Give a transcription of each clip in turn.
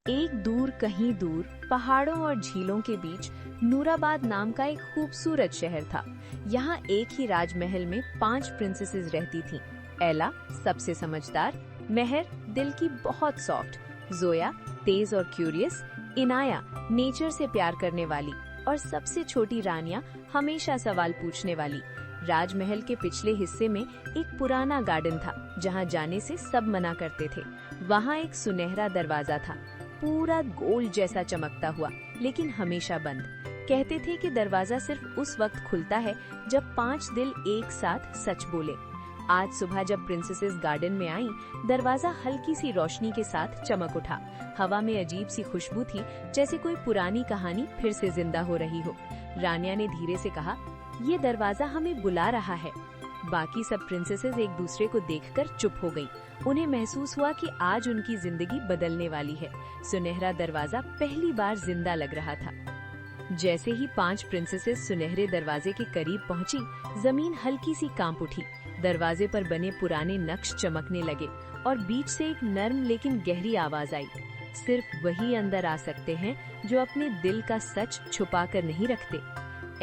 एक दूर कहीं दूर पहाड़ों और झीलों के बीच नूराबाद नाम का एक खूबसूरत शहर था। यहाँ एक ही राजमहल में 5 प्रिंसेसेस रहती थीं। एला सबसे समझदार, मेहर दिल की बहुत सॉफ्ट, जोया तेज और क्यूरियस, इनाया नेचर से प्यार करने वाली और सबसे छोटी रानिया हमेशा सवाल पूछने वाली। राजमहल के पिछले हिस्से में एक पुराना गार्डन था जहाँ जाने से सब मना करते थे। वहाँ एक सुनहरा दरवाजा था, पूरा गोल्ड जैसा चमकता हुआ, लेकिन हमेशा बंद। कहते थे कि दरवाजा सिर्फ उस वक्त खुलता है जब 5 दिल एक साथ सच बोले। आज सुबह जब प्रिंसेसेस गार्डन में आईं, दरवाजा हल्की सी रोशनी के साथ चमक उठा। हवा में अजीब सी खुशबू थी, जैसे कोई पुरानी कहानी फिर से जिंदा हो रही हो। रानिया ने धीरे से कहा, ये दरवाजा हमें बुला रहा है। बाकी सब प्रिंसेसेस एक दूसरे को देखकर चुप हो गईं। उन्हें महसूस हुआ कि आज उनकी जिंदगी बदलने वाली है। सुनहरा दरवाजा पहली बार जिंदा लग रहा था। जैसे ही 5 प्रिंसेसेस सुनहरे दरवाजे के करीब पहुंची, जमीन हल्की सी कांप उठी। दरवाजे पर बने पुराने नक्श चमकने लगे और बीच से एक नर्म लेकिन गहरी आवाज आई, सिर्फ वही अंदर आ सकते हैं जो अपने दिल का सच छुपा कर नहीं रखते।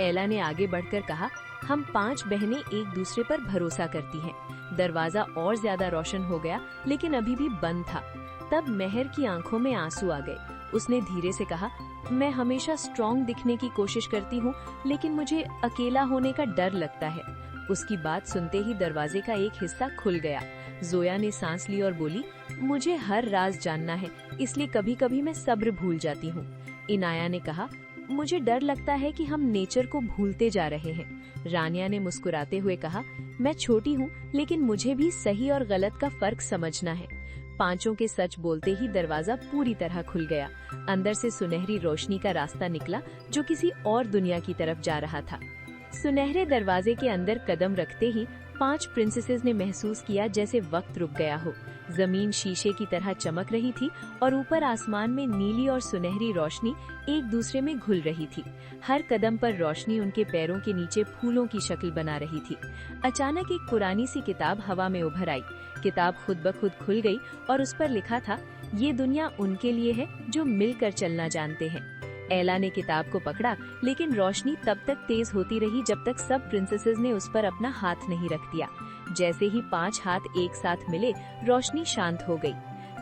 एला ने आगे बढ़कर कहा, हम 5 बहनें एक दूसरे पर भरोसा करती हैं। दरवाजा और ज्यादा रोशन हो गया, लेकिन अभी भी बंद था। तब मेहर की आंखों में आंसू आ गए। उसने धीरे से कहा, मैं हमेशा स्ट्रॉन्ग दिखने की कोशिश करती हूँ, लेकिन मुझे अकेला होने का डर लगता है। उसकी बात सुनते ही दरवाजे का एक हिस्सा खुल गया। जोया ने सांस ली और बोली, मुझे हर राज जानना है, इसलिए कभी कभी मैं सब्र भूल जाती हूँ। इनाया ने कहा, मुझे डर लगता है कि हम नेचर को भूलते जा रहे हैं। रानिया ने मुस्कुराते हुए कहा, मैं छोटी हूँ, लेकिन मुझे भी सही और गलत का फर्क समझना है। 5 के सच बोलते ही दरवाजा पूरी तरह खुल गया। अंदर से सुनहरी रोशनी का रास्ता निकला, जो किसी और दुनिया की तरफ जा रहा था। सुनहरे दरवाजे के अंदर कदम रखते ही 5 प्रिंसेसेस ने महसूस किया जैसे वक्त रुक गया हो। जमीन शीशे की तरह चमक रही थी और ऊपर आसमान में नीली और सुनहरी रोशनी एक दूसरे में घुल रही थी। हर कदम पर रोशनी उनके पैरों के नीचे फूलों की शक्ल बना रही थी। अचानक एक पुरानी सी किताब हवा में उभर आई। किताब खुद ब खुद खुल गई और उस पर लिखा था, ये दुनिया उनके लिए है जो मिलकर चलना जानते हैं। एला ने किताब को पकड़ा, लेकिन रोशनी तब तक तेज होती रही जब तक सब प्रिंसेसेस ने उस पर अपना हाथ नहीं रख दिया। जैसे ही 5 हाथ एक साथ मिले, रोशनी शांत हो गई।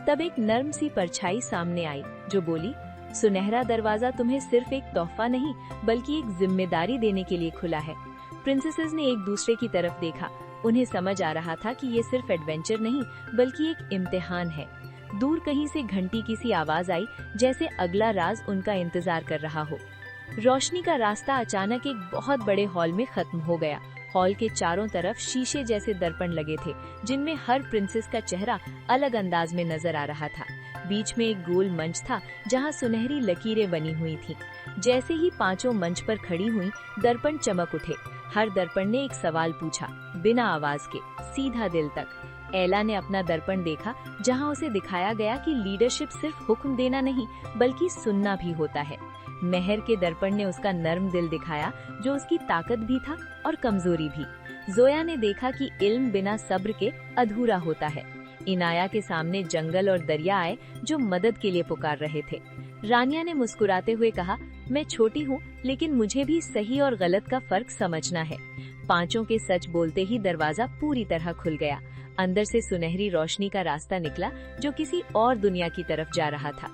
तब एक नर्म सी परछाई सामने आई जो बोली, सुनहरा दरवाजा तुम्हें सिर्फ एक तोहफा नहीं, बल्कि एक जिम्मेदारी देने के लिए खुला है। प्रिंसेसेस ने एक दूसरे की तरफ देखा। उन्हें समझ आ रहा था कि ये सिर्फ एडवेंचर नहीं, बल्कि एक इम्तिहान है। दूर कहीं से घंटी की सी आवाज आई, जैसे अगला राज उनका इंतजार कर रहा हो। रोशनी का रास्ता अचानक एक बहुत बड़े हॉल में खत्म हो गया। हॉल के चारों तरफ शीशे जैसे दर्पण लगे थे, जिनमें हर प्रिंसेस का चेहरा अलग अंदाज में नजर आ रहा था। बीच में एक गोल मंच था, जहां सुनहरी लकीरें बनी हुई थीं। जैसे ही 5 मंच पर खड़ी हुई, दर्पण चमक उठे। हर दर्पण ने एक सवाल पूछा, बिना आवाज के, सीधा दिल तक। एला ने अपना दर्पण देखा, जहां उसे दिखाया गया कि लीडरशिप सिर्फ हुक्म देना नहीं, बल्कि सुनना भी होता है। मेहर के दर्पण ने उसका नर्म दिल दिखाया, जो उसकी ताकत भी था और कमजोरी भी। जोया ने देखा कि इल्म बिना सब्र के अधूरा होता है। इनाया के सामने जंगल और दरिया आए, जो मदद के लिए पुकार रहे थे। रानिया ने मुस्कुराते हुए कहा, मैं छोटी हूँ, लेकिन मुझे भी सही और गलत का फर्क समझना है। 5 के सच बोलते ही दरवाजा पूरी तरह खुल गया। अंदर से सुनहरी रोशनी का रास्ता निकला, जो किसी और दुनिया की तरफ जा रहा था।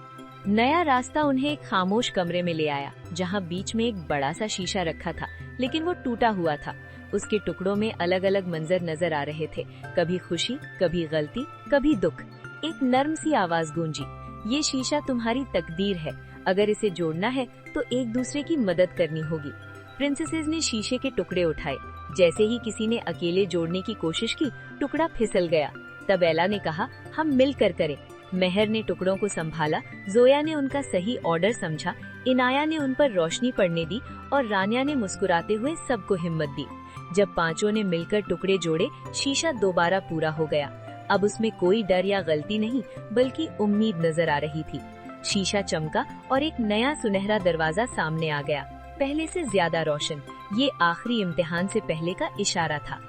नया रास्ता उन्हें एक खामोश कमरे में ले आया, जहां बीच में एक बड़ा सा शीशा रखा था, लेकिन वो टूटा हुआ था। उसके टुकड़ों में अलग अलग मंजर नजर आ रहे थे, कभी खुशी, कभी गलती, कभी दुख। एक नर्म सी आवाज गूंजी, ये शीशा तुम्हारी तकदीर है, अगर इसे जोड़ना है तो एक दूसरे की मदद करनी होगी। प्रिंसेसेस ने शीशे के टुकड़े उठाए। जैसे ही किसी ने अकेले जोड़ने की कोशिश की, टुकड़ा फिसल गया। तब एला ने कहा, हम मिलकर करें। मेहर ने टुकड़ों को संभाला, जोया ने उनका सही ऑर्डर समझा, इनाया ने उन पर रोशनी पड़ने दी और रानिया ने मुस्कुराते हुए सबको हिम्मत दी। जब 5 ने मिलकर टुकड़े जोड़े, शीशा दोबारा पूरा हो गया। अब उसमें कोई डर या गलती नहीं, बल्कि उम्मीद नजर आ रही थी। शीशा चमका और एक नया सुनहरा दरवाजा सामने आ गया, पहले से ज्यादा रोशन। ये आखिरी इम्तिहान से पहले का इशारा था।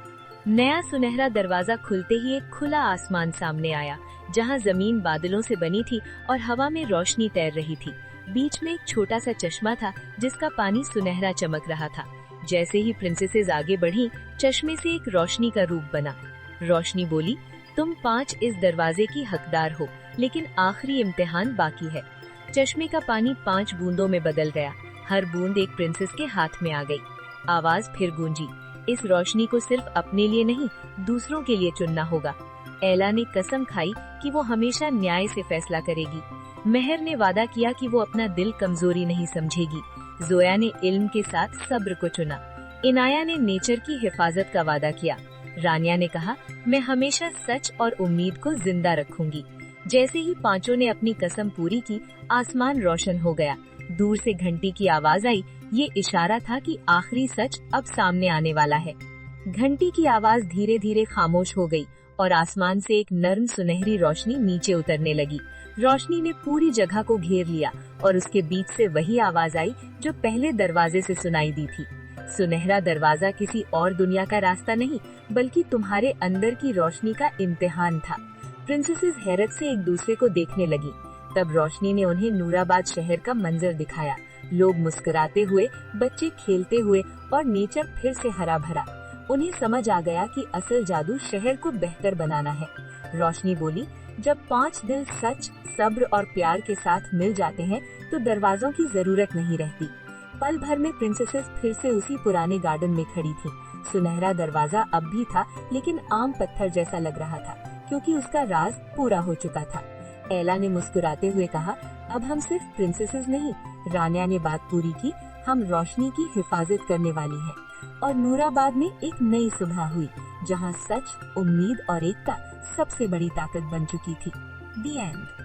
नया सुनहरा दरवाजा खुलते ही एक खुला आसमान सामने आया, जहां जमीन बादलों से बनी थी और हवा में रोशनी तैर रही थी। बीच में एक छोटा सा चश्मा था जिसका पानी सुनहरा चमक रहा था। जैसे ही प्रिंसेसेस आगे बढ़ी, चश्मे से एक रोशनी का रूप बना। रोशनी बोली, तुम 5 इस दरवाजे की हकदार हो, लेकिन आखिरी इम्तिहान बाकी है। चश्मे का पानी 5 बूंदों में बदल गया। हर बूंद एक प्रिंसेस के हाथ में आ गई। आवाज फिर गूंजी, इस रोशनी को सिर्फ अपने लिए नहीं, दूसरों के लिए चुनना होगा। एला ने कसम खाई कि वो हमेशा न्याय से फैसला करेगी। मेहर ने वादा किया कि वो अपना दिल कमजोरी नहीं समझेगी। जोया ने इल्म के साथ सब्र को चुना। इनाया ने नेचर की हिफाजत का वादा किया। रानिया ने कहा, मैं हमेशा सच और उम्मीद को जिंदा रखूंगी। जैसे ही पांचों ने अपनी कसम पूरी की, आसमान रोशन हो गया। दूर से घंटी की आवाज आई। ये इशारा था कि आखिरी सच अब सामने आने वाला है। घंटी की आवाज धीरे धीरे खामोश हो गई और आसमान से एक नर्म सुनहरी रोशनी नीचे उतरने लगी। रोशनी ने पूरी जगह को घेर लिया और उसके बीच से वही आवाज आई जो पहले दरवाजे से सुनाई दी थी। सुनहरा दरवाजा किसी और दुनिया का रास्ता नहीं, बल्कि तुम्हारे अंदर की रोशनी का इम्तिहान था। प्रिंसेसेस हैरत से एक दूसरे को देखने लगी। तब रोशनी ने उन्हें नूराबाद शहर का मंजर दिखाया। लोग मुस्कुराते हुए, बच्चे खेलते हुए और नेचर फिर से हरा भरा। उन्हें समझ आ गया कि असल जादू शहर को बेहतर बनाना है। रोशनी बोली, जब 5 दिल सच, सब्र और प्यार के साथ मिल जाते हैं तो दरवाजों की जरूरत नहीं रहती। पल भर में प्रिंसेसेस फिर से उसी पुराने गार्डन में खड़ी थी। सुनहरा दरवाजा अब भी था, लेकिन आम पत्थर जैसा लग रहा था, क्योंकि उसका राज पूरा हो चुका था। एला ने मुस्कुराते हुए कहा, अब हम सिर्फ प्रिंसेसेस नहीं। रानिया ने बात पूरी की, हम रोशनी की हिफाजत करने वाली हैं। और नूराबाद में एक नई सुबह हुई, जहां सच, उम्मीद और एकता सबसे बड़ी ताकत बन चुकी थी। दी एंड।